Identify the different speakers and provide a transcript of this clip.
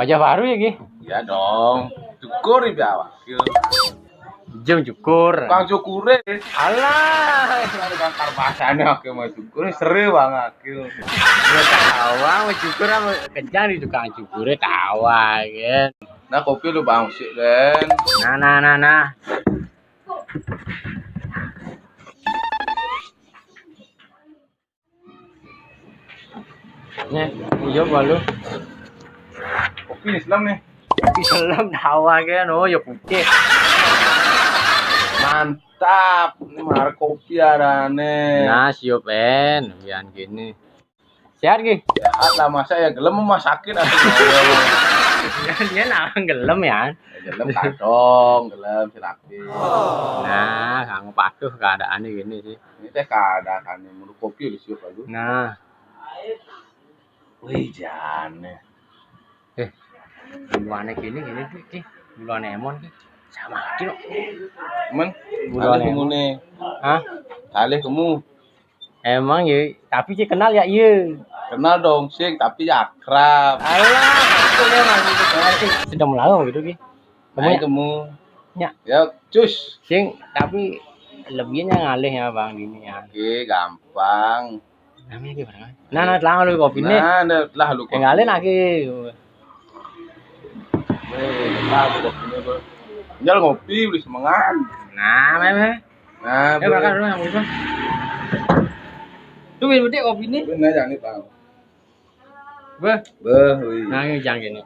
Speaker 1: Wajah baru ya, Ki?
Speaker 2: Ya dong. Cukur ya awak.
Speaker 1: Jam cukur.
Speaker 2: Kang cukure.
Speaker 1: Alah,
Speaker 2: Kang karbasane aku mau cukur seru banget aku.
Speaker 1: gue tawa mau cukur apa kejar di tukang cukurnya tawa kan.
Speaker 2: Nah kopi lu bang sih Den.
Speaker 1: Nah. Nih, iya balu.
Speaker 2: Kopi Islam nih.
Speaker 1: Islam tawa kan, oh ya putih.
Speaker 2: Mantap. Ini mahar kopi arane.
Speaker 1: Nah, siap Ben, biar gini. Sehat Ki?
Speaker 2: Sehat lah masa ya gelem masakin atau
Speaker 1: Dia nah gelem ya.
Speaker 2: gelem kadong, gelem silakin.
Speaker 1: Nah, kamu patuh keadaannya gini sih.
Speaker 2: Ini teh keadaan menurut kopi udah siap aku.
Speaker 1: Nah,
Speaker 2: Wih jane.
Speaker 1: buluannya gini Ki. Buluannya emon Ki. Sama aja loh.
Speaker 2: Men,
Speaker 1: Bulan
Speaker 2: kali kamu nih.
Speaker 1: Hah?
Speaker 2: Kali kamu
Speaker 1: Emang ya, tapi Ki kenal ya iya.
Speaker 2: kenal dong sih, tapi akrab.
Speaker 1: Alah, aku ya masih sedang melawan gitu Ki.
Speaker 2: Kamu
Speaker 1: ya?
Speaker 2: kamu.
Speaker 1: Ya.
Speaker 2: Ya, cus.
Speaker 1: Sing, tapi lebihnya ngalih ya Bang gini ya.
Speaker 2: Oke, gampang.
Speaker 1: Namanya gimana? Nah, telang lu kopi nih.
Speaker 2: Nah, lah lu
Speaker 1: Yang ngalih lagi.
Speaker 2: Lah kopi ini, Bro. Nyal ngopi beli semangat.
Speaker 1: Nah, memang.
Speaker 2: Nah,
Speaker 1: Bakar dulu yang itu. Tuh gede kopi ini.
Speaker 2: bener jangan nih, Bang.
Speaker 1: Beh.
Speaker 2: Beh, wih.
Speaker 1: Nah, ini jangan gini.